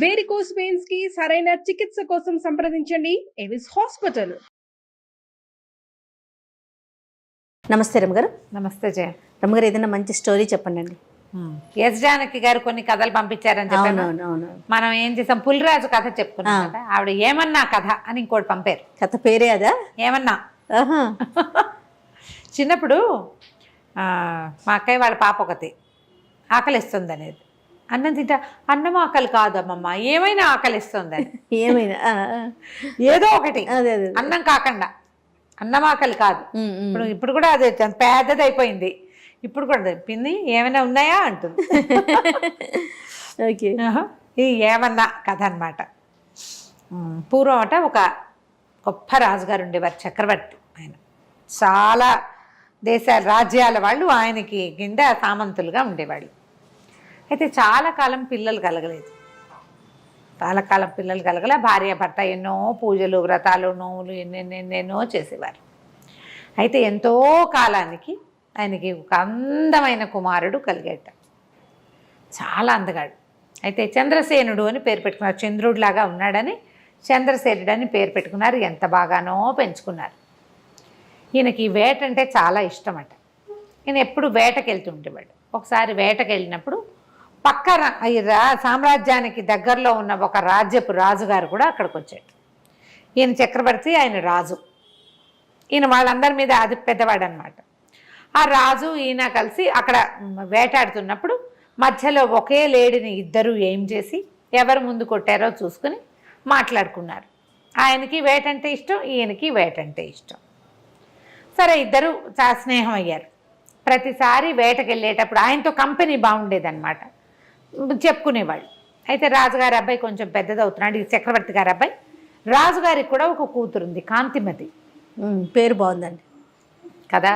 Varicose veins కి సరైన చికిత్స కోసం సంప్రదించండి ఎవిస్ హాస్పిటల్. నమస్తే రమ్మగారు. నమస్తే జయ. రమ్మగారు, ఏదైనా మంచి స్టోరీ చెప్పండి అండి. ఎస్ జానకి గారు కొన్ని కథలు పంపించారని చెప్పాను. మనం ఏం చేసాం, పులిరాజు కథ చెప్పుకున్నాం కదా, ఆవిడ ఏమన్నా కథ అని ఇంకోటి పంపారు. కథ పేరే అదా? ఏమన్నా. చిన్నప్పుడు మా అక్కయ్య వాళ్ళ పాప ఒకటి ఆకలిస్తుంది అనేది, అన్నం తింటా, అన్నం ఆకలి కాదు అమ్మమ్మ, ఏమైనా ఆకలిస్తుందని. ఏమైనా ఏదో ఒకటి, అన్నం కాకుండా, అన్నం ఆకలి కాదు. ఇప్పుడు కూడా అదే పెద్దది అయిపోయింది. ఇప్పుడు కూడా చెప్పింది ఏమైనా ఉన్నాయా అంటుంది. ఓకే, ఇది ఏమన్నా కథ అనమాట. పూర్వం అట ఒక గొప్ప రాజుగారు ఉండేవారు, చక్రవర్తి. ఆయన చాలా దేశాల రాజ్యాల వాళ్ళు ఆయనకి కింద సామంతులుగా ఉండేవాళ్ళు. అయితే చాలా కాలం పిల్లలు కలగలేదు. చాలా కాలం పిల్లలు కలగలే. భార్య భర్త ఎన్నో పూజలు వ్రతాలు నోములు ఎన్నెన్నెన్నెన్నో చేసేవారు. అయితే ఎంతో కాలానికి ఆయనకి ఒక అందమైన కుమారుడు కలిగేట, చాలా అందగాడు. అయితే చంద్రసేనుడు అని పేరు పెట్టుకున్నారు. చంద్రుడిలాగా ఉన్నాడని చంద్రసేనుడు అని పేరు పెట్టుకున్నారు. ఎంత బాగానో పెంచుకున్నారు. ఈయనకి వేట అంటే చాలా ఇష్టమట. ఈయన ఎప్పుడు వేటకి వెళ్తుంటేవాడు. ఒకసారి వేటకి వెళ్ళినప్పుడు పక్కన సామ్రాజ్యానికి దగ్గరలో ఉన్న ఒక రాజ్యపు రాజుగారు కూడా అక్కడికి వచ్చాడు. ఈయన చక్రవర్తి, ఆయన రాజు. ఈయన వాళ్ళందరి మీద అది పెద్దవాడు అనమాట. ఆ రాజు ఈయన కలిసి అక్కడ వేటాడుతున్నప్పుడు మధ్యలో ఒకే లేడిని ఇద్దరు ఏం చేసి ఎవరు ముందు కొట్టారో చూసుకుని మాట్లాడుకున్నారు. ఆయనకి వేటంటే ఇష్టం, ఈయనకి వేటంటే ఇష్టం. సరే, ఇద్దరు స్నేహం అయ్యారు. ప్రతిసారి వేటకి వెళ్ళేటప్పుడు ఆయనతో కంపెనీ బాగుండేదన్నమాట, చెప్పుకునేవాళ్ళు. అయితే రాజుగారి అబ్బాయి కొంచెం పెద్దదవుతున్నాడు. ఈ చక్రవర్తి గారి అబ్బాయి. రాజుగారికి కూడా ఒక కూతురుంది, కాంతిమతి. పేరు బాగుందండి కదా.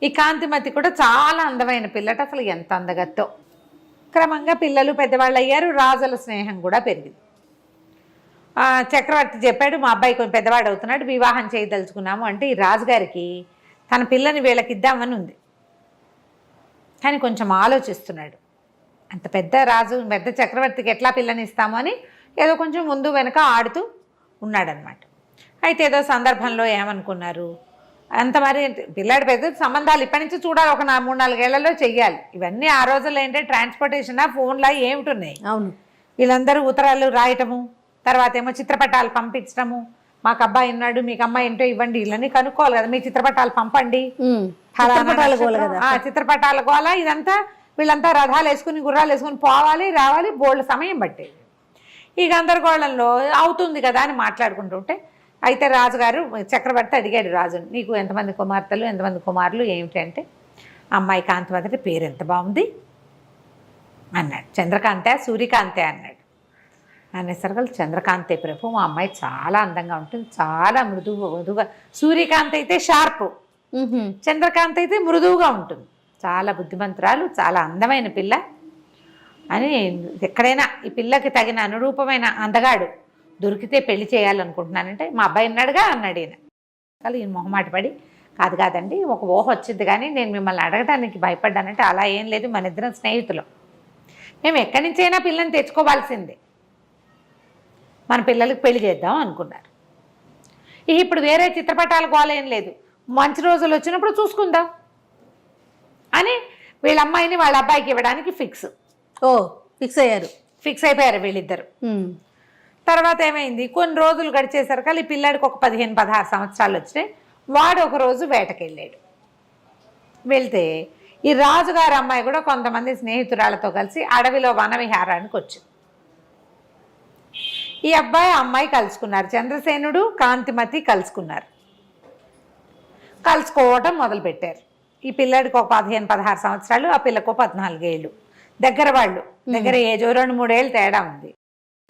ఈ కాంతిమతి కూడా చాలా అందమైన పిల్లట. అసలు ఎంత అందగత్తో. క్రమంగా పిల్లలు పెద్దవాళ్ళు అయ్యారు. రాజుల స్నేహం కూడా పెరిగింది. చక్రవర్తి చెప్పాడు, మా అబ్బాయి కొంచెం పెద్దవాడు అవుతున్నాడు, వివాహం చేయదలుచుకున్నాము అంటే ఈ రాజుగారికి తన పిల్లని వీళ్ళకి ఇద్దామని ఉంది. కానీ కొంచెం ఆలోచిస్తున్నాడు. అంత పెద్ద రాజు, పెద్ద చక్రవర్తికి ఎట్లా పిల్లని ఇస్తాము అని ఏదో కొంచెం ముందు వెనక ఆడుతూ ఉన్నాడనమాట. అయితే ఏదో సందర్భంలో ఏమనుకున్నారు, అంత మరి పిల్లాడి పెద్ద సంబంధాలు ఇప్పటి నుంచి చూడాలి, ఒక 3-4 ఏళ్లలో చెయ్యాలి. ఇవన్నీ ఆ రోజుల్లో ఏంటంటే ట్రాన్స్పోర్టేషన్, ఫోన్లా ఏమిటున్నాయి. అవును. వీళ్ళందరూ ఉత్తరాలు రాయటము, తర్వాత ఏమో చిత్రపటాలు పంపించడము, మాకు అబ్బాయి ఉన్నాడు, మీకు అమ్మాయి ఏంటో ఇవ్వండి, ఇళ్ళని కనుక్కోవాలి కదా, మీ చిత్రపటాలు పంపండి, చిత్రపటాల గోల. ఇదంతా వీళ్ళంతా రథాలు వేసుకుని గుర్రాలు వేసుకుని పోవాలి రావాలి, బోల్డ్ సమయం పట్టేది. ఈ గందరగోళంలో అవుతుంది కదా అని మాట్లాడుకుంటుంటే, అయితే రాజుగారు చక్రవర్తి అడిగాడు రాజుని, నీకు ఎంతమంది కుమార్తెలు ఎంతమంది కుమారులు ఏమిటి అంటే, అమ్మాయి కాంతిమతి పేరు ఎంత బాగుంది అన్నాడు. చంద్రకాంతే సూర్యకాంతే అన్నాడు. అనేసరికి చంద్రకాంతే ప్రభు, మా అమ్మాయి చాలా అందంగా ఉంటుంది, చాలా మృదువుగా. సూర్యకాంత్ అయితే షార్ప్, చంద్రకాంత్ అయితే మృదువుగా ఉంటుంది, చాలా బుద్ధిమంతురాలు, చాలా అందమైన పిల్ల అని. ఎక్కడైనా ఈ పిల్లకి తగిన అనురూపమైన అందగాడు దొరికితే పెళ్లి చేయాలనుకుంటున్నానంటే, మా అబ్బాయి ఉన్నాడుగా అన్నాడు ఈయన. కానీ ఈయన మొహమాట పడి, కాదండి, ఒక ఊహ వచ్చింది కానీ నేను మిమ్మల్ని అడగడానికి భయపడ్డానంటే, అలా ఏం లేదు, మన ఇద్దరం స్నేహితులు, మేము ఎక్కడి నుంచైనా పిల్లని తెచ్చుకోవాల్సిందే, మన పిల్లలకి పెళ్లి చేద్దాం అనుకున్నారు. ఇప్పుడు వేరే చిత్రపటాల గోల ఏం లేదు, మంచి రోజులు వచ్చినప్పుడు చూసుకుందాం అని వీళ్ళ అమ్మాయిని వాళ్ళ అబ్బాయికి ఇవ్వడానికి ఫిక్స్ అయిపోయారు వీళ్ళిద్దరు. తర్వాత ఏమైంది, కొన్ని రోజులు గడిచేసరికి ఈ పిల్లాడికి ఒక 15-16 సంవత్సరాలు వచ్చినాయి. వాడు ఒకరోజు వేటకెళ్ళాడు. వెళ్తే ఈ రాజుగారి అమ్మాయి కూడా కొంతమంది స్నేహితురాలతో కలిసి అడవిలో వనవిహారానికి వచ్చింది. ఈ అబ్బాయి అమ్మాయి కలుసుకున్నారు. చంద్రసేనుడు కాంతిమతి కలుసుకున్నారు. కలుసుకోవటం మొదలుపెట్టారు. ఈ పిల్లాడికి ఒక 15-16 సంవత్సరాలు, ఆ పిల్లకు 14 ఏళ్ళు. దగ్గర వాళ్ళు, దగ్గర ఏజో 2-3 ఏళ్ళు తేడా ఉంది.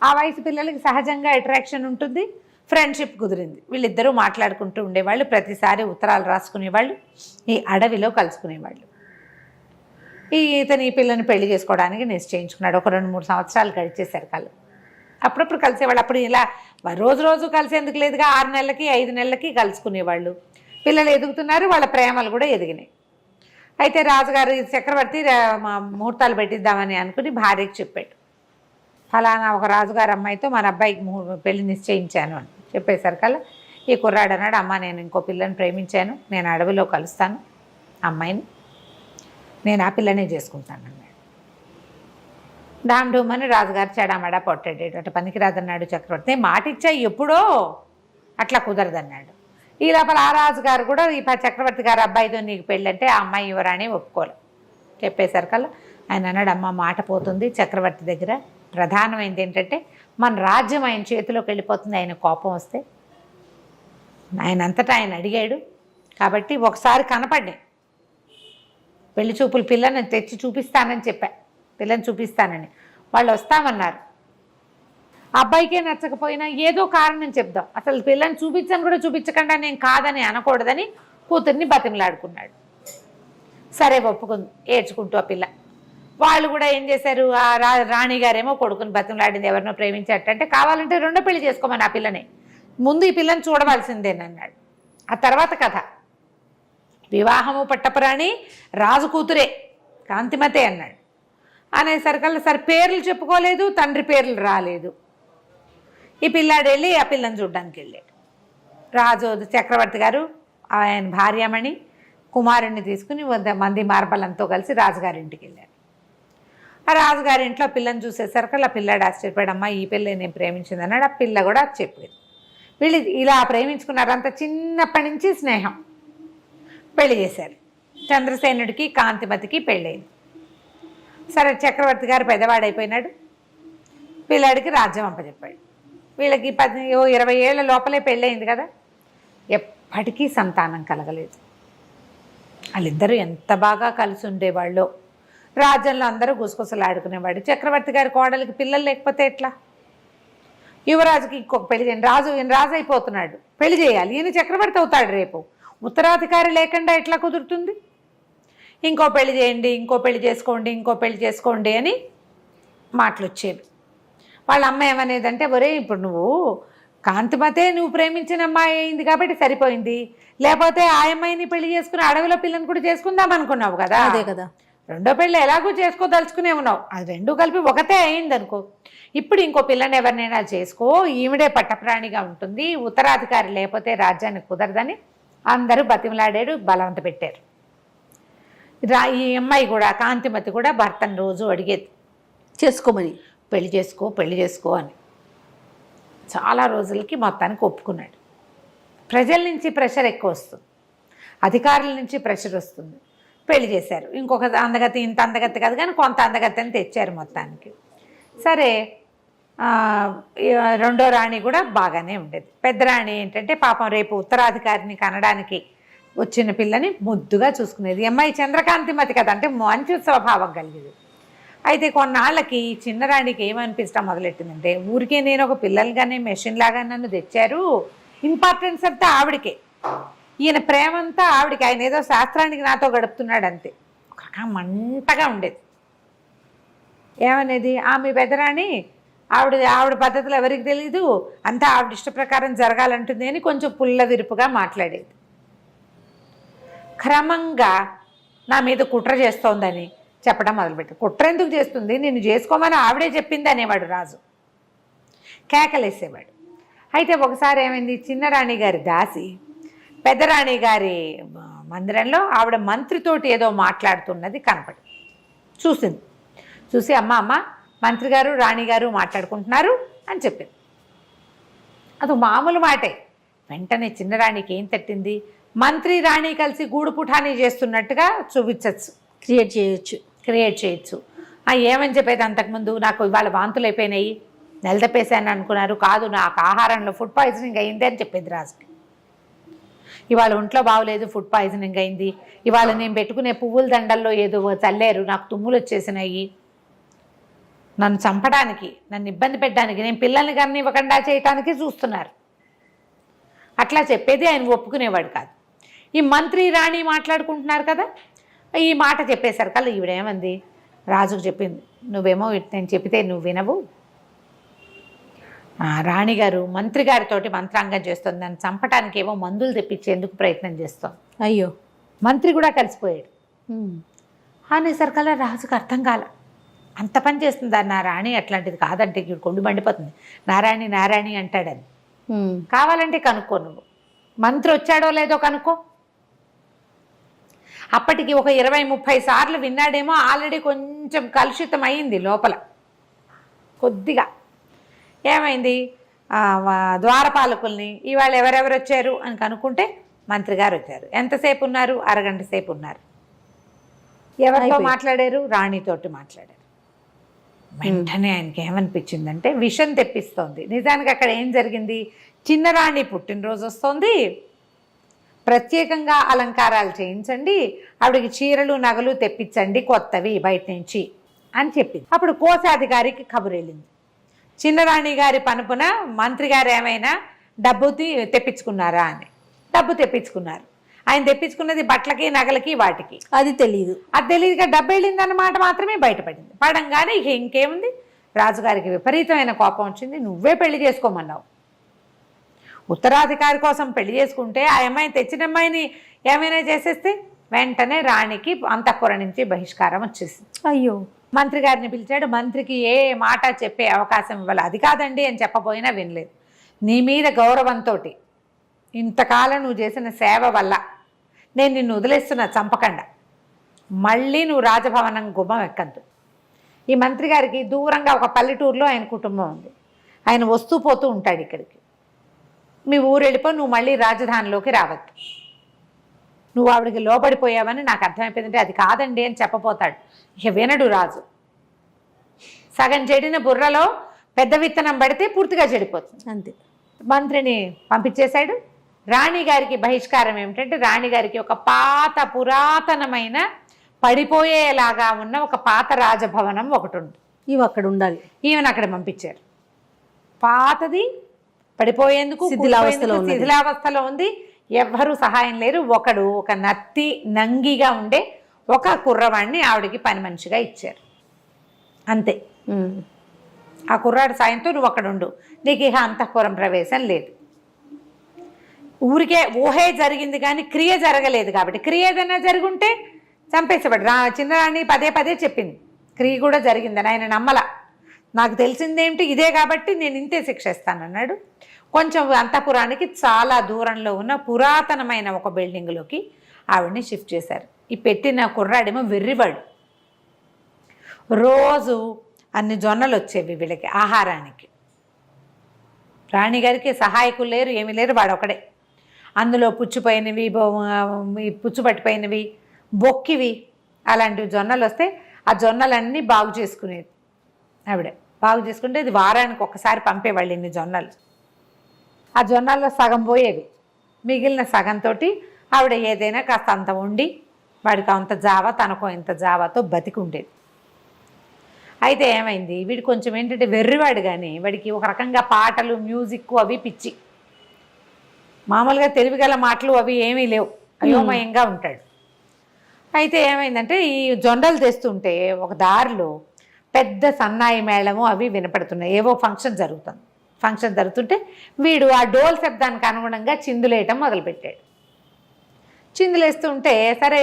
ఆ వయసు పిల్లలకి సహజంగా అట్రాక్షన్ ఉంటుంది, ఫ్రెండ్షిప్ కుదిరింది. వీళ్ళిద్దరూ మాట్లాడుకుంటూ ఉండేవాళ్ళు, ప్రతిసారి ఉత్తరాలు రాసుకునేవాళ్ళు, ఈ అడవిలో కలుసుకునేవాళ్ళు. ఇతను ఈ పిల్లని పెళ్లి చేసుకోవడానికి నిశ్చయించుకున్నాడు. ఒక 2-3 సంవత్సరాలు గడిచేశారు కళ్ళు. అప్పుడప్పుడు కలిసేవాళ్ళు. అప్పుడు ఇలా రోజు కలిసేందుకు లేదుగా, 6 నెలలకి 5 నెలలకి కలుసుకునేవాళ్ళు. పిల్లలు ఎదుగుతున్నారు, వాళ్ళ ప్రేమలు కూడా ఎదిగినాయి. అయితే రాజుగారు చక్రవర్తి ముహూర్తాలు పెట్టిద్దామని అనుకుని భార్యకి చెప్పాడు. ఫలానా ఒక రాజుగారి అమ్మాయితో మన అబ్బాయికి పెళ్లి నిశ్చయించాను అని చెప్పేసరికల్లా ఈ కుర్రాడు అన్నాడు, అమ్మ నేను ఇంకో పిల్లని ప్రేమించాను, నేను అడవిలో కలుస్తాను అమ్మాయిని, నేను ఆ పిల్లనే చేసుకుంటాను అన్నాడు. డామ్ డూమ్ అని రాజుగారు చెడామడా పొట్టాడు. అటు పనికిరాదన్నాడు చక్రవర్తి. మాట ఇచ్చా ఎప్పుడో, అట్లా కుదరదన్నాడు. ఈ లోపల ఆ రాజుగారు కూడా ఈ చక్రవర్తి గారు అబ్బాయితో నీకు పెళ్ళంటే ఆ అమ్మాయి యువరాణి ఒప్పుకోలే. చెప్పేసరికల్లా ఆయన అన్నాడు, అమ్మ మాట పోతుంది చక్రవర్తి దగ్గర, ప్రధానమైనది ఏంటంటే మన రాజ్యం ఆయన చేతిలోకి వెళ్ళిపోతుంది, ఆయన కోపం వస్తే. ఆయన అంతటా ఆయన అడిగాడు కాబట్టి ఒకసారి కనపడ్డాయి పెళ్లి చూపులు, పిల్లని తెచ్చి చూపిస్తానని చెప్పా, పిల్లని చూపిస్తానని. వాళ్ళు వస్తామన్నారు. అబ్బాయికే నచ్చకపోయినా ఏదో కారణం చెప్దాం, అసలు పిల్లని చూపించని కూడా చూపించకుండా నేను కాదని అనకూడదని కూతుర్ని బతిమలాడుకున్నాడు. సరే ఒప్పుకుంది, ఏడ్చుకుంటూ ఆ పిల్ల. వాళ్ళు కూడా ఏం చేశారు, ఆ రాణిగారేమో కొడుకుని బతిమలాడింది, ఎవరినో ప్రేమించేటంటే కావాలంటే రెండో పెళ్లి చేసుకోమని ఆ పిల్లని, ముందు ఈ పిల్లని చూడవలసిందేనన్నాడు. ఆ తర్వాత కథ, వివాహము పట్టపురాణి రాజు కూతురే కాంతిమతే అన్నాడు. అనేసరికల్లా సరే పేర్లు చెప్పుకోలేదు, తండ్రి పేర్లు రాలేదు. ఈ పిల్లాడు వెళ్ళి ఆ పిల్లని చూడ్డానికి వెళ్ళాడు. రాజు చక్రవర్తి గారు ఆయన భార్యమణి కుమారుణ్ణి తీసుకుని మంది మార్బలంతో కలిసి రాజుగారింటికి వెళ్ళారు. ఆ రాజుగారింట్లో పిల్లని చూసేసరికి ఆ పిల్లాడు ఆశ్చర్యపడమ్మా ఈ పిల్ల నేను ప్రేమించింది అన్నాడు. ఆ పిల్ల కూడా చెప్పింది. వీళ్ళు ఇలా ప్రేమించుకున్నారు, అంత చిన్నప్పటి నుంచి స్నేహం. పెళ్లి చేశారు. చంద్రసేనుడికి కాంతిమతికి పెళ్ళయింది. సరే చక్రవర్తి గారు పెద్దవాడైపోయినాడు, పిల్లాడికి రాజ్యం అప్పచెప్పాడు. వీళ్ళకి 20 ఏళ్ళ లోపలే పెళ్ళయింది కదా, ఎప్పటికీ సంతానం కలగలేదు. వాళ్ళిద్దరూ ఎంత బాగా కలిసి ఉండేవాళ్ళు. రాజ్యంలో అందరూ గుసగుసలాడుకునేవాడు. చక్రవర్తి గారి కోడలికి పిల్లలు లేకపోతే ఎట్లా? యువరాజుకి ఇంకొక పెళ్లి చేయండి, రాజు అయిపోతున్నాడు, పెళ్లి చేయాలి, ఈయన చక్రవర్తి అవుతాడు రేపు, ఉత్తరాధికారి లేకుండా ఎట్లా కుదురుతుంది? ఇంకో పెళ్లి చేయండి, ఇంకో పెళ్లి చేసుకోండి, ఇంకో పెళ్లి చేసుకోండి అని మాటలు వచ్చేవి. వాళ్ళ అమ్మ ఏమనేదంటే, ఒరే ఇప్పుడు నువ్వు కాంతిమతే నువ్వు ప్రేమించిన అమ్మాయి అయింది కాబట్టి సరిపోయింది, లేకపోతే ఆ అమ్మాయిని పెళ్లి చేసుకుని అడవిలో పిల్లని కూడా చేసుకుందాం అనుకున్నావు కదా, అదే కదా, రెండో పెళ్ళి ఎలాగో చేసుకోదలుచుకునే ఉన్నావు, అది రెండు కలిపి ఒకటే అయింది అనుకో, ఇప్పుడు ఇంకో పిల్లని ఎవరినైనా చేసుకో, ఈవిడే పట్టప్రాణిగా ఉంటుంది, ఉత్తరాధికారి లేకపోతే రాజ్యానికి కుదరదని అందరూ బతిమలాడాడు, బలవంత పెట్టారు. ఈ అమ్మాయి కూడా కాంతిమతి కూడా భర్తను రోజు అడిగేది చేసుకోమని, పెళ్లి చేసుకో అని. చాలా రోజులకి మొత్తానికి ఒప్పుకున్నాడు. ప్రజల నుంచి ప్రెషర్ ఎక్కువ వస్తుంది, అధికారుల నుంచి ప్రెషర్ వస్తుంది. పెళ్లి చేశారు. ఇంకొక అందగతి, ఇంత అందగతి కాదు కానీ కొంత అందగతిని తెచ్చారు మొత్తానికి. సరే రెండో రాణి కూడా బాగానే ఉండేది. పెద్ద రాణి ఏంటంటే పాపం రేపు ఉత్తరాధికారిని కనడానికి వచ్చిన పిల్లని ముద్దుగా చూసుకునేది. అమ్మాయి చంద్రకాంతిమతి కదా, అంటే మంచి స్వభావం కలిగేది. అయితే కొన్నాళ్ళకి చిన్న రాణికి ఏమనిపించడం మొదలెట్టిందంటే, ఊరికే నేను ఒక పిల్లలుగానే మెషిన్ లాగా నన్ను తెచ్చారు, ఇంపార్టెన్స్ అంతా ఆవిడకే, ఈయన ప్రేమంతా ఆవిడికి, ఆయన ఏదో శాస్త్రానికి నాతో గడుపుతున్నాడు అంతే. ఒక మంటగా ఉండేది. ఏమనేది, ఆమె పెద్దరాణి ఆవిడ పద్ధతులు ఎవరికి తెలీదు, అంతా ఆవిడ ఇష్ట ప్రకారం జరగాలంటుంది అని కొంచెం పుల్ల విరుపుగా మాట్లాడేది. క్రమంగా నా మీద కుట్ర చేస్తోందని చెప్పడం మొదలుపెట్టి, కుట్ర ఎందుకు చేస్తుంది, నిన్ను చేసుకోమని ఆవిడే చెప్పింది అనేవాడు రాజు. కేకలేసేవాడు. అయితే ఒకసారి ఏమైంది, చిన్నరాణి గారి దాసి పెద్దరాణి గారి మందిరంలో ఆవిడ మంత్రితోటి ఏదో మాట్లాడుతున్నది కనపడి చూసింది. చూసి అమ్మ మంత్రి గారు రాణిగారు మాట్లాడుకుంటున్నారు అని చెప్పింది. అది మామూలు మాటే. వెంటనే చిన్నరాణికి ఏం తట్టింది, మంత్రి రాణి కలిసి గూడు పుఠానీ చేస్తున్నట్టుగా చూపించచ్చు, క్రియేట్ చేయొచ్చు. ఏమని చెప్పేది, అంతకుముందు నాకు ఇవాళ వాంతులు అయిపోయినాయి, నెలదప్పేసాను అనుకున్నారు, కాదు నాకు ఆహారంలో ఫుడ్ పాయిజనింగ్ అయింది అని చెప్పేది రాజుకి. ఇవాళ ఒంట్లో బాగోలేదు, ఫుడ్ పాయిజనింగ్ అయింది, ఇవాళ నేను పెట్టుకునే పువ్వుల దండల్లో ఏదో చల్లారు, నాకు తుమ్ములు వచ్చేసినాయి, నన్ను చంపడానికి, నన్ను ఇబ్బంది పెట్టడానికి, నేను పిల్లల్ని కానీ ఇవ్వకుండా చేయటానికి చూస్తున్నారు, అట్లా చెప్పేది. ఆయన ఒప్పుకునేవాడు కాదు. ఈ మంత్రి రాణి మాట్లాడుకుంటున్నారు కదా, ఈ మాట చెప్పేసరికల్లా ఈవిడేమంది, రాజుకు చెప్పింది, నువ్వేమో నేను చెప్పితే నువ్వు వినవు, రాణిగారు మంత్రి గారితోటి మంత్రాంగం చేస్తుంది, నన్ను చంపటానికి ఏమో మందులు తెప్పించేందుకు ప్రయత్నం చేస్తాం. అయ్యో, మంత్రి కూడా కలిసిపోయాడు. అనేసరికల్లా రాజుకు అర్థం కాల, అంత పని చేస్తుందా నా రాణి? అట్లాంటిది కాదంటే ఇప్పుడు కొండు మండిపోతుంది. నారాయణి నారాయణి అంటాడని. కావాలంటే కనుక్కో, నువ్వు మంత్రి వచ్చాడో లేదో కనుక్కో. అప్పటికి ఒక 20-30 సార్లు విన్నాడేమో. ఆల్రెడీ కొంచెం కలుషితం అయింది లోపల కొద్దిగా. ఏమైంది, ద్వారపాలకుల్ని ఇవాళ ఎవరెవరు వచ్చారు అని కనుక్కుంటే మంత్రి గారు వచ్చారు. ఎంతసేపు ఉన్నారు? అరగంట సేపు ఉన్నారు. ఎవరితో మాట్లాడారు? రాణితోటి మాట్లాడారు. వెంటనే ఆయనకి ఏమనిపించిందంటే విషం తెప్పిస్తోంది. నిజానికి అక్కడ ఏం జరిగింది, చిన్న రాణి పుట్టినరోజు వస్తోంది, ప్రత్యేకంగా అలంకారాలు చేయించండి, ఆవిడకి చీరలు నగలు తెప్పించండి కొత్తవి బయట నుంచి అని చెప్పింది. అప్పుడు కోశాధికారికి కబురు వెళ్ళింది. చిన్నరాణి గారి పనుపున మంత్రి గారు ఏమైనా డబ్బు తెప్పించుకున్నారా అని. డబ్బు తెప్పించుకున్నారు. ఆయన తెప్పించుకున్నది బట్టలకి నగలకి వాటికి. అది తెలియదు. అది తెలియదుగా డబ్బు వెళ్ళిందన్నమాట మాత్రమే బయటపడింది. పడంగానే ఇక ఇంకేముంది, రాజుగారికి విపరీతమైన కోపం వచ్చింది. నువ్వే పెళ్లి చేసుకోమన్నావు. ఉత్తరాధికారి కోసం పెళ్లి చేసుకుంటే ఆ అమ్మాయి తెచ్చిన అమ్మాయిని ఏమైనా చేసేస్తే వెంటనే రాణికి అంతఃపురం నుంచి బహిష్కారం వచ్చేసింది. అయ్యో. మంత్రి గారిని పిలిచాడు. మంత్రికి ఏ మాట చెప్పే అవకాశం ఇవ్వాలి. అది కాదండి అని చెప్పబోయినా వినలేదు. నీ మీద గౌరవంతో ఇంతకాలం నువ్వు చేసిన సేవ వల్ల నేను నిన్ను వదిలేస్తున్నా, చంపకుండా. మళ్ళీ నువ్వు రాజభవనం గుమ్మం ఎక్కద్దు. ఈ మంత్రి గారికి దూరంగా ఒక పల్లెటూరులో ఆయన కుటుంబం ఉంది. ఆయన వస్తూ పోతూ ఉంటాడు ఇక్కడికి. మీ ఊరు వెళ్ళిపో, నువ్వు మళ్ళీ రాజధానిలోకి రావద్దు. నువ్వు ఆవిడకి లోబడిపోయావని నాకు అర్థమైపోయిందంటే అది కాదండి అని చెప్పబోతాడు. ఇక వినడు రాజు. సగం చెడిన బుర్రలో పెద్ద విత్తనం పడితే పూర్తిగా చెడిపోతుంది. అంతే. మంత్రిని పంపించేశాడు. రాణిగారికి బహిష్కారం ఏమిటంటే, రాణిగారికి ఒక పాత పురాతనమైన పడిపోయేలాగా ఉన్న ఒక పాత రాజభవనం ఒకటి ఉంది. ఇవి అక్కడ ఉండాలి. ఈమెను అక్కడ పంపించారు. పాతది, పడిపోయేందుకు శిథిలావస్థలో ఉంది. ఎవ్వరూ సహాయం లేరు. ఒక నత్తి నంగిగా ఉండే ఒక కుర్రవాడిని ఆవిడికి పని మనిషిగా ఇచ్చారు. అంతే. ఆ కుర్రాడి సాయంతో నువ్వు అక్కడ ఉండు, నీకు ఇక అంతఃపురం ప్రవేశం లేదు. ఊరికే ఊహే జరిగింది కానీ క్రియ జరగలేదు. కాబట్టి క్రియ ఏదైనా జరుగుంటే చంపేసేవాడు. చిన్నరాణి పదే పదే చెప్పింది క్రియ కూడా జరిగిందని. ఆయన నమ్మల. నాకు తెలిసిందేమిటి ఇదే కాబట్టి నేను ఇంతే శిక్ష ఇస్తానన్నాడు. కొంచెం అంతఃపురానికి చాలా దూరంలో ఉన్న పురాతనమైన ఒక బిల్డింగ్లోకి ఆవిడని షిఫ్ట్ చేశారు. ఈ పెట్టిన కుర్రాడేమో వెర్రివాడు. రోజు అన్ని జొన్నలు వచ్చేవి వీళ్ళకి ఆహారానికి. రాణిగారికి సహాయకులు లేరు, ఏమీ లేరు, వాడు ఒకడే. అందులో పుచ్చిపోయినవి, పుచ్చుపట్టిపోయినవి, బొక్కివి అలాంటివి జొన్నలు వస్తే ఆ జొన్నలన్నీ బాగు చేసుకునేది ఆవిడే. బాగు చేసుకుంటే ఇది వారానికి ఒకసారి పంపేవాళ్ళు ఇన్ని జొన్నలు. ఆ జొన్నల్లో సగం పోయేవి. మిగిలిన సగంతో ఆవిడ ఏదైనా కాస్త అంత వండి వాడికి అంత జావా, తనకో ఇంత జావాతో బతికి ఉండేది. అయితే ఏమైంది, వీడు కొంచెం ఏంటంటే వెర్రివాడు. కానీ వాడికి ఒక రకంగా పాటలు, మ్యూజిక్ అవి పిచ్చి. మామూలుగా తెలివిగల మాటలు అవి ఏమీ లేవు, అయోమయంగా ఉంటాడు. అయితే ఏమైందంటే ఈ జొండలు తెస్తుంటే ఒక దారిలో పెద్ద సన్నాయి మేళము అవి వినపడుతున్నాయి. ఏవో ఫంక్షన్ జరుగుతుంది. ఫంక్షన్ జరుగుతుంటే వీడు ఆ డోల్ శబ్దానికి అనుగుణంగా చిందులేయటం మొదలుపెట్టాడు. చిందులేస్తుంటే సరే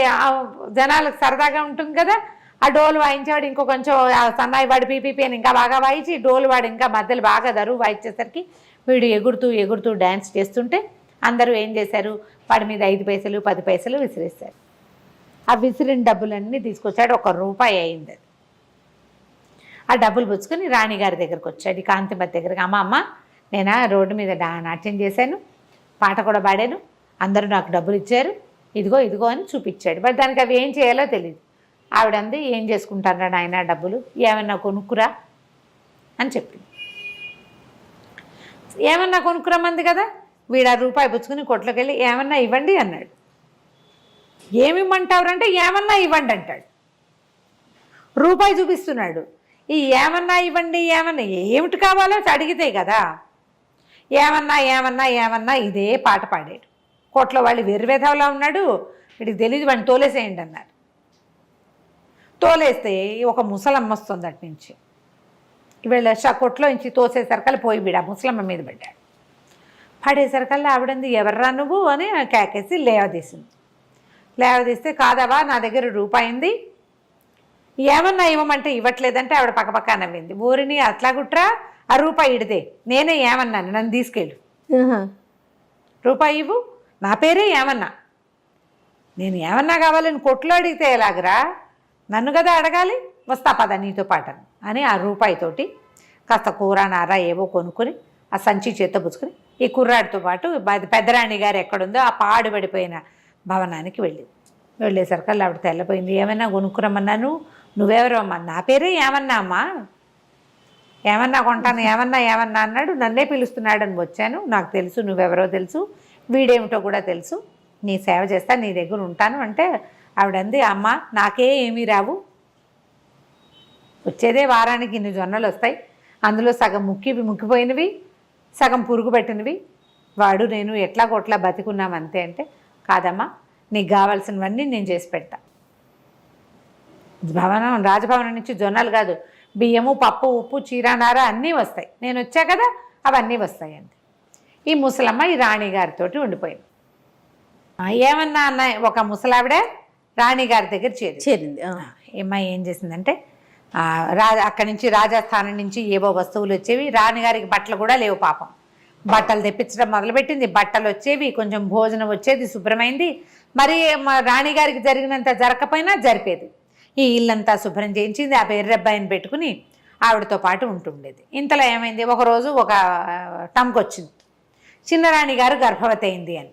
జనాలకు సరదాగా ఉంటుంది కదా, ఆ డోలు వాయించేవాడు ఇంకో కొంచెం సన్నాయి వాడు పీపీపీ అని ఇంకా బాగా వాయించి, డోలు వాడు ఇంకా మధ్యలో బాగా దరువు వాయించేసరికి వీడు ఎగురుతూ డ్యాన్స్ చేస్తుంటే అందరూ ఏం చేశారు, వాడి మీద 5 పైసలు 10 పైసలు విసిరేశారు. ఆ విసిరిన డబ్బులన్నీ తీసుకొచ్చాడు. 1 రూపాయి అయింది అది. ఆ డబ్బులు పుచ్చుకొని రాణిగారి దగ్గరకు వచ్చాడు, కాంతిమతి దగ్గరికి. అమ్మ నేను రోడ్డు మీద నాట్యం చేశాను, పాట కూడా పాడాను, అందరూ నాకు డబ్బులు ఇచ్చారు, ఇదిగో అని చూపించాడు. బట్ దానికి అవి ఏం చేయాలో తెలియదు. ఆవిడంది, ఏం చేసుకుంటారా నాయన డబ్బులు, ఏమన్నా కొనుక్కురా అని చెప్పింది. ఏమన్నా కొనుక్కురమ్మంది కదా. వీడు 1 రూపాయి పుచ్చుకుని కొట్లోకి వెళ్ళి ఏమన్నా ఇవ్వండి అన్నాడు. ఏమిమ్మంటావురంటే ఏమన్నా ఇవ్వండి అంటాడు. రూపాయి చూపిస్తున్నాడు. ఈ ఏమన్నా ఇవ్వండి, ఏమన్నా ఏమిటి కావాలో అడిగితే కదా. ఏమన్నా ఇదే పాట పాడాడు. కోట్లో వాళ్ళు వెర్రివేధవలా ఉన్నాడు, వీడికి తెలియదు, వాడిని తోలేసేయండి అన్నారు. తోలేస్తే ఒక ముసలమ్మ వస్తుంది అటు నుంచి. వీళ్ళ కొట్లో నుంచి తోసేసరికల్లా పోయి వీడు ఆ ముసలమ్మ మీద పడ్డాడు. పడేసరికల్లా ఆవిడంది, ఎవర్రా నువ్వు అని కేకేసి లేవదీసింది. లేవదీస్తే, కాదవా నా దగ్గర రూపాయి ఉంది, ఏమన్నా ఇవ్వమంటే ఇవ్వట్లేదంటే ఆవిడ పక్కపక్క నవ్వింది. ఊరిని అట్లా గుట్రా, ఆ రూపాయి ఇడితే నేనే ఏమన్నాను, నన్ను తీసుకెళ్ళు, ఆహా. రూపాయి ఇవ్వు, నా పేరే ఏమన్నా, నేను ఏమన్నా కావాలని కొట్లో అడిగితే ఎలాగరా, నన్ను కదా అడగాలి, వస్తా పద నీతో పాటు అని ఆ రూపాయితోటి కాస్త కూర నార ఏవో కొనుక్కొని ఆ సంచి చేత్తో పుచ్చుకొని ఈ కుర్రాడితో పాటు పెద్దరాణి గారు ఎక్కడుందో ఆ పాడుపడిపోయిన భవనానికి వెళ్ళేసరికి ఆవిడ తెల్లపోయింది. ఏమైనా కొనుక్కురమ్మన్నాను, నువ్వెవరో అమ్మా, నా పేరే ఏమన్నా అమ్మా, ఏమన్నా కొంటాను, ఏమన్నా అన్నాడు, నన్నే పిలుస్తున్నాడు అని వచ్చాను, నాకు తెలుసు నువ్వెవరో తెలుసు, వీడేమిటో కూడా తెలుసు, నీ సేవ చేస్తా, నీ దగ్గర ఉంటాను అంటే ఆవిడంది, అమ్మ నాకే ఏమీ రావు, వచ్చేదే వారానికి ఇన్ని జొన్నలు వస్తాయి, అందులో సగం ముక్కిపోయినవి, సగం పురుగు పెట్టినవి, వాడు నేను ఎట్లా కొట్లా బతికున్నాం అంతే అంటే, కాదమ్మా నీకు కావాల్సినవన్నీ నేను చేసి పెడతా, రాజభవనం నుంచి జొన్నలు కాదు, బియ్యము పప్పు ఉప్పు చీరానార అన్నీ వస్తాయి, నేను వచ్చా కదా అవన్నీ వస్తాయి అంతే. ఈ ముసలమ్మ ఈ రాణిగారితో ఉండిపోయింది. ఏమన్నా అన్న ఒక ముసలావిడే రాణిగారి దగ్గర చేరింది. ఏమ్మాయి ఏం చేసిందంటే అక్కడి నుంచి రాజస్థానం నుంచి ఏవో వస్తువులు వచ్చేవి, రాణిగారికి బట్టలు కూడా లేవు పాపం, బట్టలు తెప్పించడం మొదలుపెట్టింది, బట్టలు వచ్చేవి, కొంచెం భోజనం వచ్చేది, శుభ్రమైంది, మరి రాణిగారికి జరిగినంత జరగకపోయినా జరిపేది. ఈ ఇల్లంతా శుభ్రం చేయించింది, ఆ ఎర్రబ్బాయిని పెట్టుకుని ఆవిడతో పాటు ఉంటుండేది. ఇంతలో ఏమైంది, ఒకరోజు ఒక టంకొచ్చింది, చిన్నరాణి గారు గర్భవతి అయింది అని.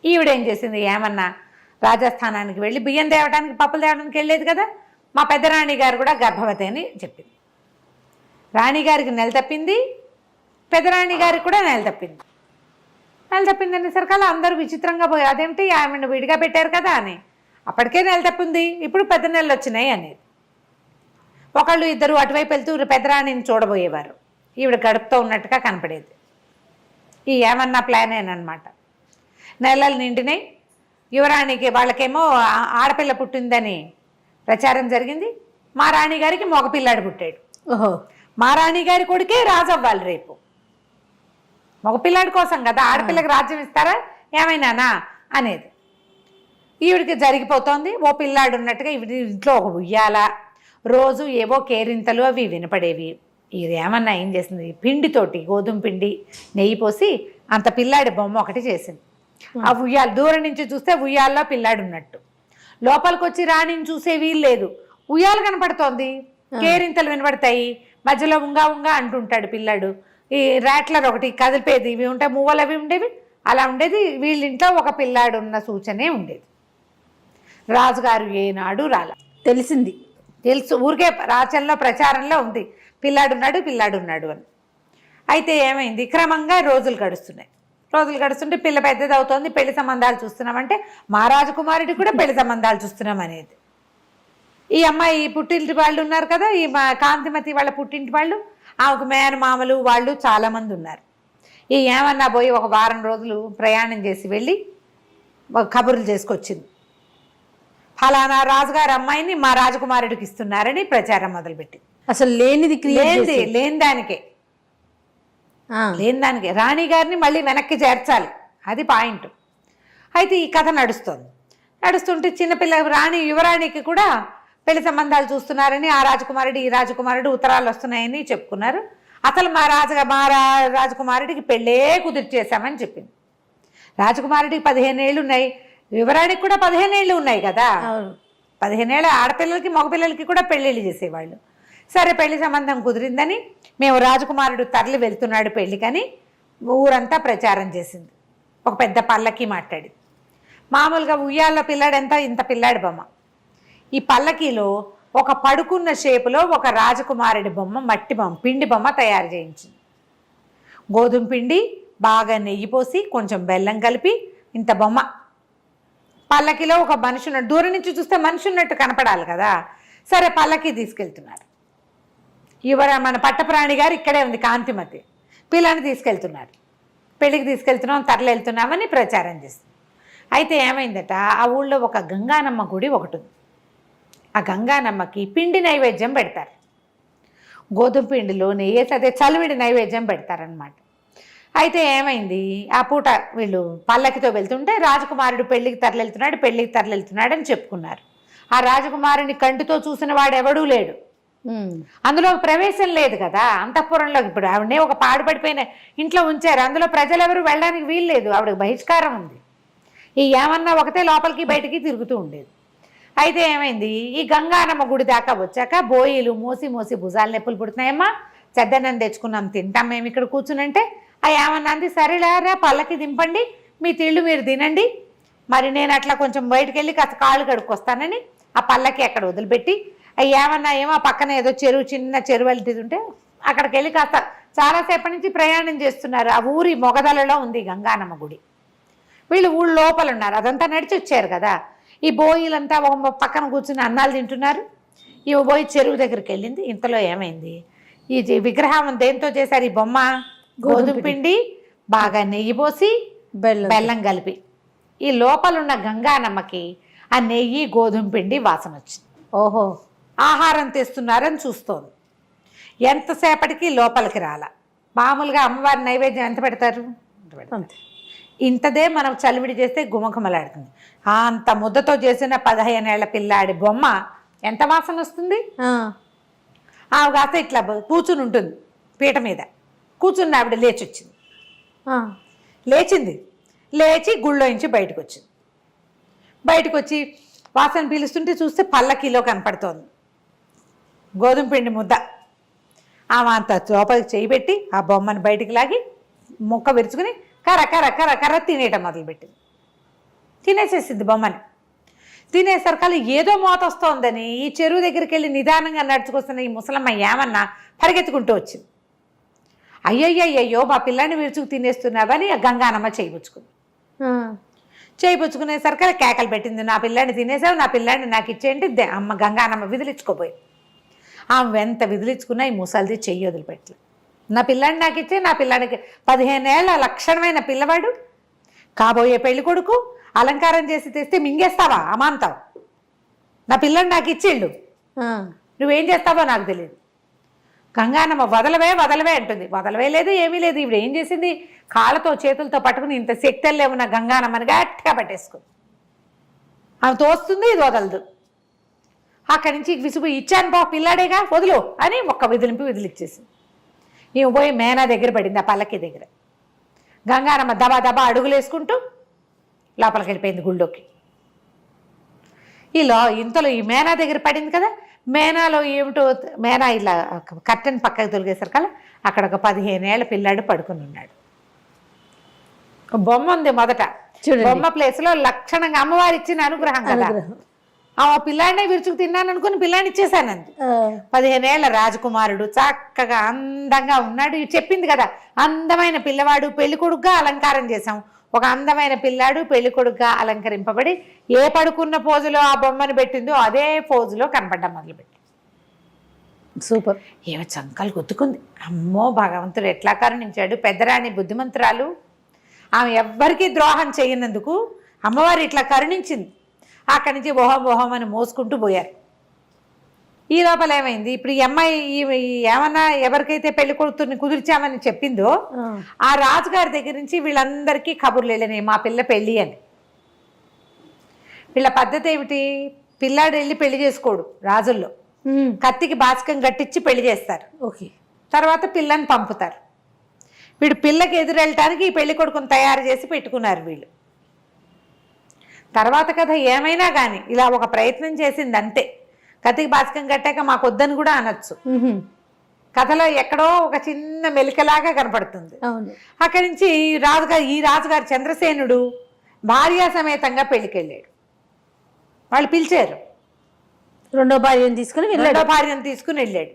ఈవిడేం చేసింది, ఏమన్నా రాజస్థానానికి వెళ్ళి బియ్యం తేవడానికి పప్పులు తేవడానికి వెళ్ళేది కదా, మా పెద్దరాణి గారు కూడా గర్భవతి అని చెప్పింది. రాణిగారికి నెల తప్పింది, పెద్దరాణి గారికి కూడా నెల తప్పింది అనేసరికల్లా అందరూ విచిత్రంగా పోయి, అదేమిటి ఆమెను విడిగా పెట్టారు కదా అని, అప్పటికే నెల తప్పింది, ఇప్పుడు పెద్ద నెలలు వచ్చినాయి అనేది. ఒకళ్ళు ఇద్దరు అటువైపు వెళ్తూ పెద్దరాణిని చూడబోయేవారు, ఈవిడ గడుపుతూ ఉన్నట్టుగా కనపడేది. ఈ ఏమన్నా ప్లానేనమాట. నెలలు నిండినాయి, యువరాణికి వాళ్ళకేమో ఆడపిల్ల పుట్టిందని ప్రచారం జరిగింది, మా రాణిగారికి మగపిల్లాడు పుట్టాడు. ఓహో, మా రాణిగారి కొడుకే రాజు అవ్వాలి రేపు, మగపిల్లాడి కోసం కదా, ఆడపిల్లకి రాజ్యం ఇస్తారా ఏమైనానా అనేది ఈవిడికి జరిగిపోతుంది. ఓ పిల్లాడు ఉన్నట్టుగా ఈవిడ ఇంట్లో ఒక ఉయ్యాల, రోజు ఏవో కేరింతలు అవి వినపడేవి. ఇది ఏమన్నా ఏం చేసింది, పిండితోటి గోధుమ పిండి నెయ్యి పోసి అంత పిల్లాడి బొమ్మ ఒకటి చేసింది. ఆ ఉయ్యాల దూరం నుంచి చూస్తే ఉయ్యాల్లో పిల్లాడు ఉన్నట్టు, లోపలికి వచ్చి రాణిని చూసే వీలు లేదు, ఉయ్యాలు కనపడుతోంది, కేరింతలు వినపడతాయి, మధ్యలో ఉంగా అంటుంటాడు పిల్లాడు, ఈ ర్యాట్లర్ ఒకటి కదిలిపేది, ఇవి ఉంటాయి, మువ్వలు అవి ఉండేవి, అలా ఉండేది. వీళ్ళింట్లో ఒక పిల్లాడు ఉన్న సూచనే ఉండేది. రాజుగారు ఏనాడు రాల, తెలుసు, ఊరికే రాచంలో ప్రచారంలో ఉంది పిల్లాడున్నాడు అని. అయితే ఏమైంది, క్రమంగా రోజులు గడుస్తుంటే పిల్ల పెద్దది అవుతోంది, పెళ్లి సంబంధాలు చూస్తున్నామంటే మా రాజకుమారుడికి కూడా పెళ్లి సంబంధాలు చూస్తున్నాం అనేది. ఈ అమ్మాయి పుట్టింటి వాళ్ళు ఉన్నారు కదా, ఈ కాంతిమతి వాళ్ళ పుట్టింటి వాళ్ళు, ఆమెకు మేనమామలు వాళ్ళు చాలామంది ఉన్నారు. ఈ ఏమన్నా పోయి ఒక వారం రోజులు ప్రయాణం చేసి వెళ్ళి కబుర్లు చేసుకొచ్చింది, ఫలానా రాజుగారి అమ్మాయిని మా రాజకుమారుడికి ఇస్తున్నారని ప్రచారం మొదలుపెట్టి. అసలు లేని దానికే రాణి గారిని మళ్ళీ వెనక్కి చేర్చాలి, అది పాయింట్. అయితే ఈ కథ నడుస్తుంటే చిన్నపిల్ల యువరాణికి కూడా పెళ్లి సంబంధాలు చూస్తున్నారని ఆ రాజకుమారుడు ఈ రాజకుమారుడు ఉత్తరాలు వస్తున్నాయని చెప్పుకున్నారు. అసలు మా రాజకుమారుడికి పెళ్ళే కుదిర్చేశామని చెప్పింది. రాజకుమారుడికి 15 ఏళ్ళు ఉన్నాయి, యువరాణికి కూడా 15 ఏళ్ళు ఉన్నాయి కదా, 15 ఏళ్ళ ఆడపిల్లలకి మగపిల్లలకి కూడా పెళ్ళిళ్ళు చేసేవాళ్ళు. సరే పెళ్లి సంబంధం కుదిరిందని మేము రాజకుమారుడు తరలి వెళ్తున్నాడు పెళ్ళికని ఊరంతా ప్రచారం చేసింది. ఒక పెద్ద పల్లకి మాట్లాడి, మామూలుగా ఉయ్యాల్లో పిల్లాడంతా ఇంత పిల్లాడి బొమ్మ, ఈ పల్లకీలో ఒక పడుకున్న షేపులో ఒక రాజకుమారుడి బొమ్మ, మట్టి బొమ్మ, పిండి బొమ్మ తయారు చేయించింది. గోధుమ పిండి బాగా నెయ్యి పోసి కొంచెం బెల్లం కలిపి ఇంత బొమ్మ, పల్లకిలో ఒక మనిషి ఉన్నట్టు, దూరం నుంచి చూస్తే మనిషి ఉన్నట్టు కనపడాలి కదా. సరే పల్లకి తీసుకెళ్తున్నారు, మన పట్టప్రాణి గారు ఇక్కడే ఉంది కాంతిమతి, పిల్లని తీసుకెళ్తున్నారు, పెళ్ళికి తీసుకెళ్తున్నాం తరలి వెళ్తున్నామని ప్రచారం చేస్తుంది. అయితే ఏమైందట, ఆ ఊళ్ళో ఒక గంగానమ్మ గుడి ఒకటి ఉంది. ఆ గంగానమ్మకి పిండి నైవేద్యం పెడతారు, గోధుమ పిండిలో నెయ్యేసి అదే చలివిడి నైవేద్యం పెడతారనమాట. అయితే ఏమైంది, ఆ పూట వీళ్ళు పల్లకితో వెళ్తుంటే రాజకుమారుడు పెళ్ళికి తరలివెళ్తున్నాడు అని చెప్పుకున్నారు. ఆ రాజకుమారుని కంటితో చూసిన వాడు ఎవడూ లేడు. అందులో ప్రవేశం లేదు కదా అంతఃపురంలో. ఇప్పుడు ఆవిడనే ఒక పాడుపడిపోయిన ఇంట్లో ఉంచారు, అందులో ప్రజలెవరు వెళ్ళడానికి వీలు లేదు, ఆవిడకి బహిష్కారం ఉంది. ఈ ఏమన్నా ఒకటే లోపలికి బయటికి తిరుగుతూ ఉండేది. అయితే ఏమైంది, ఈ గంగానమ్మ గుడి దాకా వచ్చాక బోయిలు మోసి మోసి భుజాలు నొప్పులు పుడుతున్నాయమ్మా, చెద్దన్నం తెచ్చుకున్నాం తింటాం మేము ఇక్కడ కూర్చునంటే ఆ ఏమన్నా అంది, సరేలేరా పల్లకి దింపండి, మీ తిళ్ళు మీరు తినండి, మరి నేను అట్లా కొంచెం బయటకు వెళ్ళి కాస్త కాళ్ళు కడుక్కొస్తానని ఆ పల్లకి అక్కడ వదిలిపెట్టి అవి ఏమన్నా ఏమో పక్కన ఏదో చెరువు, చిన్న చెరువు వెళ్తుంది ఉంటే అక్కడికి వెళ్ళి కాస్త చాలాసేపటి నుంచి ప్రయాణం చేస్తున్నారు. ఆ ఊరి మొగదలలో ఉంది గంగానమ్మ గుడి. వీళ్ళు ఊళ్ళో లోపల ఉన్నారు, అదంతా నడిచి వచ్చారు కదా. ఈ బోయిలంతా ఒక పక్కన కూర్చుని అన్నాలు తింటున్నారు. ఈ బోయి చెరువు దగ్గరికి వెళ్ళింది. ఇంతలో ఏమైంది, ఈ విగ్రహం దేంతో చేశారు, ఈ బొమ్మ గోధుమ పిండి బాగా నెయ్యి పోసి బెల్లం కలిపి. ఈ లోపలున్న గంగానమ్మకి ఆ నెయ్యి గోధుమ పిండి వాసన వచ్చింది. ఓహో, ఆహారం తెస్తున్నారని చూస్తోంది. ఎంతసేపటికి లోపలికి రాల. మామూలుగా అమ్మవారి నైవేద్యం ఎంత పెడతారు, ఇంతదే మనం చలివిడి చేస్తే గుమగుమలాడుతుంది. అంత ముద్దతో చేసిన 15 ఏళ్ల పిల్లాడి బొమ్మ ఎంత వాసన వస్తుంది. ఆమె కాస్త ఇట్లా కూర్చుని ఉంటుంది పీట మీద కూర్చుని, ఆవిడ లేచి వచ్చింది. లేచి గుళ్ళోంచి బయటకు వచ్చింది. బయటకు వచ్చి వాసన పీలుస్తుంటే చూస్తే పల్లకీలో కనపడుతోంది గోధుమ పిండి ముద్ద. ఆమె అంత లోపలికి చేయి పెట్టి ఆ బొమ్మను బయటికి లాగి ముక్క విరుచుకుని కర్ర కర్ర కర్ర కర్ర తినేయటం మొదలుపెట్టింది. తినేసేసింది బొమ్మని. తినేసరికల్లా ఏదో మోత వస్తోందని ఈ చెరువు దగ్గరికి వెళ్ళి నిదానంగా నడుచుకొస్తున్న ఈ ముసలమ్మ ఏమన్నా పరిగెత్తుకుంటూ వచ్చింది. అయ్యయ్యో మా పిల్లాన్ని విరుచుకు తినేస్తున్నావని గంగానమ్మ చేయిపుచ్చుకుంది. చేయిపుచ్చుకునేసరికి కేకలు పెట్టింది, నా పిల్లాన్ని తినేసావు, నా పిల్లాన్ని నాకు ఇచ్చేయండి. అమ్మ గంగానమ్మ విదిలించుకోపోయి ఆమె ఎంత విదిలించుకున్నా ఈ ముసలిది చెయ్యి వదిలిపెట్టలే. నా పిల్లాన్ని నాకు ఇచ్చే, నా పిల్లానికి 15 ఏళ్ల లక్షణమైన పిల్లవాడు, కాబోయే పెళ్లి కొడుకు, అలంకారం చేసి తెస్తే మింగేస్తావా అమాంతావు, నా పిల్లాన్ని నాకు ఇచ్చేళ్ళు, నువ్వేం చేస్తావో నాకు తెలియదు. గంగానమ్మ వదలవే వదలవే అంటుంది. వదలవే లేదు, ఏమీ లేదు. ఇప్పుడు ఏం చేసింది, కాళ్ళతో చేతులతో పట్టుకుని ఇంత శక్తుల్లో ఉన్న గంగానమ్మని గట్టిగా పట్టేసుకుంది. ఆమె తోస్తుంది, ఇది వదలదు. అక్కడి నుంచి విసుగు, ఇచ్చాను బా పిల్లాడేగా వదులు అని ఒక్క విదిలిచ్చేసింది. ఈమె పోయి మేనా దగ్గర పడింది, ఆ పల్లకి దగ్గర. గంగానమ్మ దబా దబా అడుగులు వేసుకుంటూ లోపలికి వెళ్ళిపోయింది గుళ్ళోకి. ఇంతలో ఈ మేనా దగ్గర పడింది కదా, మేనాలో ఏమిటో, మేనా ఇలా కట్టెని పక్కకు తొలిగేసరికల్లా అక్కడ ఒక 15 ఏళ్ల పిల్లాడు పడుకుని ఉన్నాడు. బొమ్మ ఉంది మొదట, బొమ్మ ప్లేస్లో లక్షణంగా అమ్మవారు ఇచ్చిన అనుగ్రహం కదా. ఆ పిల్లాడినే విరుచుకు తిన్నాను అనుకుని పిల్లాడిని ఇచ్చేసానంది. 15 ఏళ్ల రాజకుమారుడు చక్కగా అందంగా ఉన్నాడు. చెప్పింది కదా, అందమైన పిల్లవాడు, పెళ్లి కొడుకుగా అలంకారం చేశాం. ఒక అందమైన పిల్లాడు పెళ్లి కొడుకుగా అలంకరింపబడి ఏ పడుకున్న పోజులో ఆ బొమ్మను పెట్టిందో అదే పోజులో కనపడ్డం మొదలుపెట్టి. సూపర్. ఏమో చంకలు గుద్దుకుంది. అమ్మో భగవంతుడు ఎట్లా కరుణించాడు. పెద్దరాణి బుద్ధిమంతురాలు, ఆమె ఎవ్వరికీ ద్రోహం చేయనందుకు అమ్మవారు ఇట్లా కరుణించింది. అక్కడి నుంచి ఓహం అని మోసుకుంటూ పోయారు. ఈ లోపల ఏమైంది, ఇప్పుడు ఈ అమ్మాయి ఏమన్నా ఎవరికైతే పెళ్లి కొడుకుని కుదిర్చామని చెప్పిందో ఆ రాజుగారి దగ్గర నుంచి వీళ్ళందరికీ కబుర్లు వెళ్ళినాయి, మా పిల్ల పెళ్ళి అని. వీళ్ళ పద్ధతి ఏమిటి, పిల్లాడు వెళ్ళి పెళ్లి చేసుకోడు రాజుల్లో, కత్తికి బాచకం కట్టించి పెళ్లి చేస్తారు. ఓకే, తర్వాత పిల్లని పంపుతారు. వీడు పిల్లకి ఎదురెళ్ళటానికి ఈ పెళ్లి కొడుకుని తయారు చేసి పెట్టుకున్నారు వీళ్ళు. తర్వాత కథ ఏమైనా కానీ ఇలా ఒక ప్రయత్నం చేసింది అంతే. కత్తికి బాచకం కట్టాక మాకు వద్దని కూడా అనొచ్చు. కథలో ఎక్కడో ఒక చిన్న మెలికలాగా కనపడుతుంది. అక్కడి నుంచి ఈ రాజుగారు చంద్రసేనుడు భార్యా సమేతంగా పెళ్లికి వెళ్ళాడు. వాళ్ళు పిలిచారు, రెండో భార్యను తీసుకుని వెళ్ళాడు.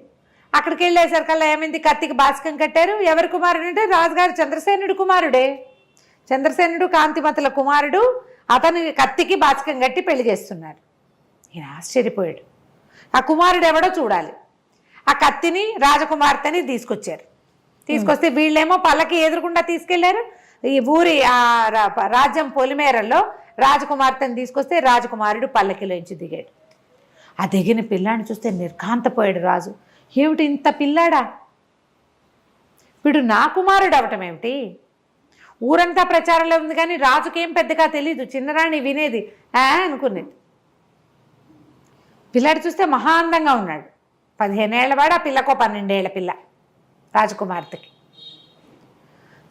అక్కడికి వెళ్ళేసరికల్లా ఏమైంది, కత్తికి బాచకం కట్టారు. ఎవరి కుమారుడు అంటే రాజుగారు చంద్రసేనుడు కుమారుడే. చంద్రసేనుడు కాంతిమతుల కుమారుడు. అతను కత్తికి బాచకం కట్టి పెళ్లి చేస్తున్నారు. ఈయన ఆశ్చర్యపోయాడు. ఆ కుమారుడు ఎవడో చూడాలి. ఆ కత్తిని రాజకుమార్తెని తీసుకొస్తే వీళ్ళేమో పల్లకి ఎదురుకుండా తీసుకెళ్లారు. ఈ ఊరి రాజ్యం పొలిమేరల్లో రాజకుమార్తెని తీసుకొస్తే రాజకుమారుడు పల్లకిలోంచి దిగాడు. ఆ దిగిన పిల్లాడిని చూస్తే నిర్ఘాంతపోయాడు రాజు. ఏమిటి ఇంత పిల్లాడా, వీడు నా కుమారుడు అవటం ఏమిటి? ఊరంతా ప్రచారంలో ఉంది కానీ రాజుకేం పెద్దగా తెలీదు. చిన్నరాణి వినేది అనుకునేది. పిల్లాడు చూస్తే మహా అందంగా ఉన్నాడు. 15 ఏళ్ల వాడు, ఆ పిల్లకు 12 ఏళ్ల పిల్ల రాజకుమార్తెకి.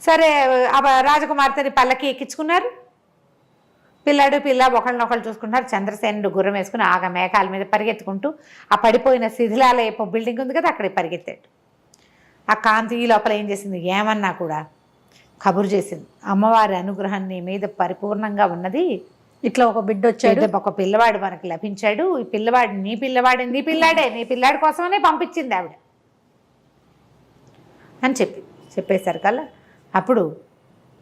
సరే ఆ రాజకుమార్తెని పల్లకి ఎక్కించుకున్నారు. పిల్లాడు పిల్ల ఒకళ్ళనొకళ్ళు చూసుకుంటున్నారు. చంద్రసేనుడు గుర్రం వేసుకుని ఆగ మేఘాల మీద పరిగెత్తుకుంటూ ఆ పడిపోయిన శిథిలాలయపు బిల్డింగ్ ఉంది కదా, అక్కడికి పరిగెత్తాడు. ఆ కాంతి ఈ లోపల ఏం చేసింది, ఏమన్నా కూడా కబురు చేసింది, అమ్మవారి అనుగ్రహం నీ మీద పరిపూర్ణంగా ఉన్నది, ఇట్లా ఒక బిడ్డ వచ్చాడు, ఒక పిల్లవాడు మనకు లభించాడు, ఈ పిల్లవాడు నీ పిల్లాడే, నీ పిల్లాడి కోసమనే పంపించింది ఆవిడ అని చెప్పేసరికల్లా అప్పుడు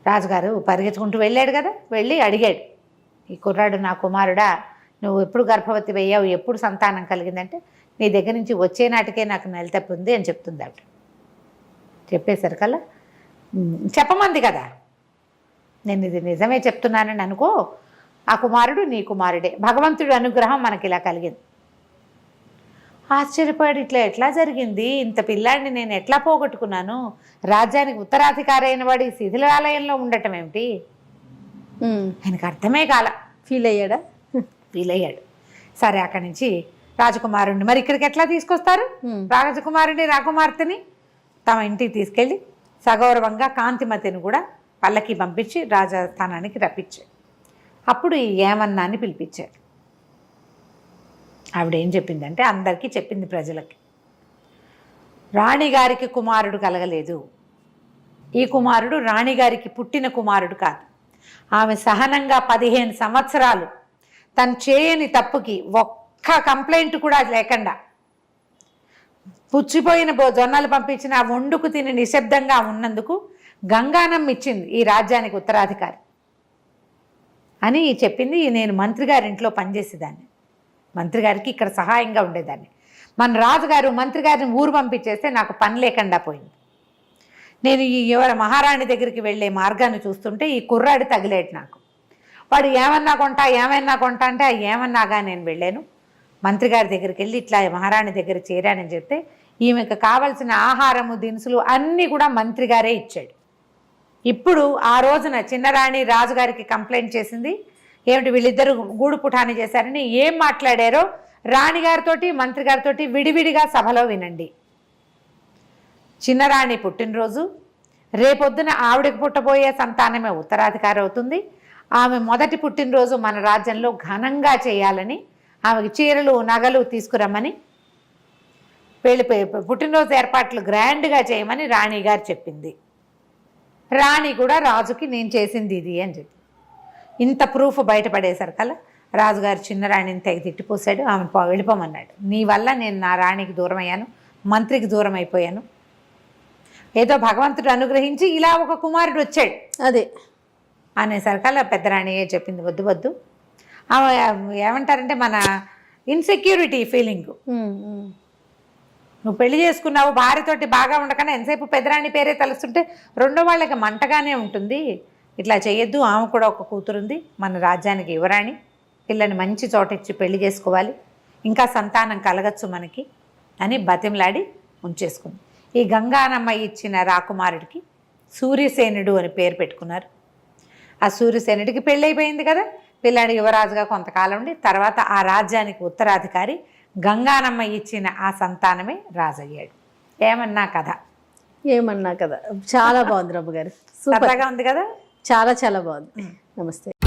రాజుగారు పరిగెత్తుకుంటూ వెళ్ళాడు కదా, వెళ్ళి అడిగాడు, ఈ కుర్రాడు నా కుమారుడా, నువ్వు ఎప్పుడు గర్భవతి అయ్యావు, ఎప్పుడు సంతానం కలిగిందంటే నీ దగ్గర నుంచి వచ్చే నాటికే నాకు నెల తప్పి ఉంది అని చెప్తుంది ఆవిడ. చెప్పేసరికల్లా చెప్పమంది కదా, నేను ఇది నిజమే చెప్తున్నానని అనుకో, ఆ కుమారుడు నీ కుమారుడే, భగవంతుడి అనుగ్రహం మనకి ఇలా కలిగింది. ఆశ్చర్యపడి ఇట్లా ఎట్లా జరిగింది, ఇంత పిల్లాడిని నేను ఎట్లా పోగొట్టుకున్నాను, రాజ్యానికి ఉత్తరాధికారి అయిన వాడు ఈ శిథిలాలయంలో ఉండటం ఏమిటి, ఆయనకు అర్థమే కాల. ఫీల్ అయ్యాడు. సరే అక్కడి నుంచి రాజకుమారుడిని మరి ఇక్కడికి ఎట్లా తీసుకొస్తారు, రాజకుమారుడిని రాకుమార్తెని తమ ఇంటికి తీసుకెళ్ళి సగౌరవంగా కాంతిమతిని కూడా పల్లకి పంపించి రాజస్థానానికి రప్పించాడు. అప్పుడు ఈ ఏమన్నా అని పిలిపించాడు. ఆవిడేం చెప్పిందంటే అందరికీ చెప్పింది ప్రజలకి, రాణిగారికి కుమారుడు కలగలేదు, ఈ కుమారుడు రాణిగారికి పుట్టిన కుమారుడు కాదు, ఆమె సహనంగా 15 సంవత్సరాలు తను చేయని తప్పుకి ఒక్క కంప్లైంట్ కూడా లేకుండా పుచ్చిపోయిన జొన్నలు పంపించిన ఆ వండుకు తిని నిశ్శబ్దంగా ఉన్నందుకు గంగానం ఇచ్చింది ఈ రాజ్యానికి ఉత్తరాధికారి అని చెప్పింది. నేను మంత్రి గారి ఇంట్లో పనిచేసేదాన్ని, మంత్రి గారికి ఇక్కడ సహాయంగా ఉండేదాన్ని, మన రాజుగారు మంత్రి గారిని ఊరు పంపించేస్తే నాకు పని లేకుండా పోయింది. నేను ఈ ఎవరి మహారాణి దగ్గరికి వెళ్ళే మార్గాన్ని చూస్తుంటే ఈ కుర్రాడు తగిలేడు నాకు, వాడు ఏమన్నా కొంటా అంటే ఆ ఏమన్నాగా నేను వెళ్ళాను, మంత్రి గారి దగ్గరికి వెళ్ళి ఇట్లా మహారాణి దగ్గర చేరానని చెప్తే ఈమెకు కావలసిన ఆహారము దినుసులు అన్నీ కూడా మంత్రి గారే ఇచ్చాడు. ఇప్పుడు ఆ రోజున చిన్నరాణి రాజుగారికి కంప్లైంట్ చేసింది, ఏమిటి వీళ్ళిద్దరూ గూడు పుఠాని చేశారని. ఏం మాట్లాడారో రాణిగారితోటి మంత్రి గారితోటి విడివిడిగా సభలో వినండి. చిన్నరాణి పుట్టినరోజు, రేపొద్దున ఆవిడకి పుట్టబోయే సంతానమే ఉత్తరాధికారి అవుతుంది, ఆమె మొదటి పుట్టినరోజు మన రాజ్యంలో ఘనంగా చేయాలని, ఆమెకి చీరలు నగలు తీసుకురమ్మని, పుట్టినరోజు ఏర్పాట్లు గ్రాండ్గా చేయమని రాణిగారు చెప్పింది. రాణి కూడా రాజుకి నేను చేసింది ఇది అని చెప్పి ఇంత ప్రూఫ్ బయటపడేసరికల్లా రాజుగారు చిన్నరాణిని తెగ తిట్టిపోసాడు, ఆమె వెళ్ళిపోమన్నాడు. నీ వల్ల నేను నా రాణికి దూరం అయ్యాను, మంత్రికి దూరం అయిపోయాను, ఏదో భగవంతుడు అనుగ్రహించి ఇలా ఒక కుమారుడు వచ్చాడు అదే అనేసరికల్లా పెద్దరాణి చెప్పింది, వద్దు వద్దు, ఆమె ఏమంటారంటే మన ఇన్సెక్యూరిటీ ఫీలింగ్, నువ్వు పెళ్లి చేసుకున్నావు భార్యతోటి బాగా ఉండకనే ఎంతసేపు పెద్దరాణి పేరే తలుస్తుంటే రెండో వాళ్ళకి మంటగానే ఉంటుంది, ఇట్లా చేయొద్దు, ఆమె కూడా ఒక కూతురుంది, మన రాజ్యానికి యువరాణి, పిల్లని మంచి చోట ఇచ్చి పెళ్లి చేసుకోవాలి, ఇంకా సంతానం కలగచ్చు మనకి అని బతిమలాడి ఉంచేసుకుంది. ఈ గంగానమ్మ ఇచ్చిన రాకుమారుడికి సూర్యసేనుడు అని పేరు పెట్టుకున్నారు. ఆ సూర్యసేనుడికి పెళ్ళైపోయింది కదా, పిల్లాడి యువరాజుగా కొంతకాలం ఉండి తర్వాత ఆ రాజ్యానికి ఉత్తరాధికారి గంగానమ్మ ఇచ్చిన ఆ సంతానమే రాజయ్యాడు. ఏమన్నా కథ చాలా బాగుంది రమ్మ గారు, సూపర్గా ఉంది కదా, చాలా బాగుంది. నమస్తే.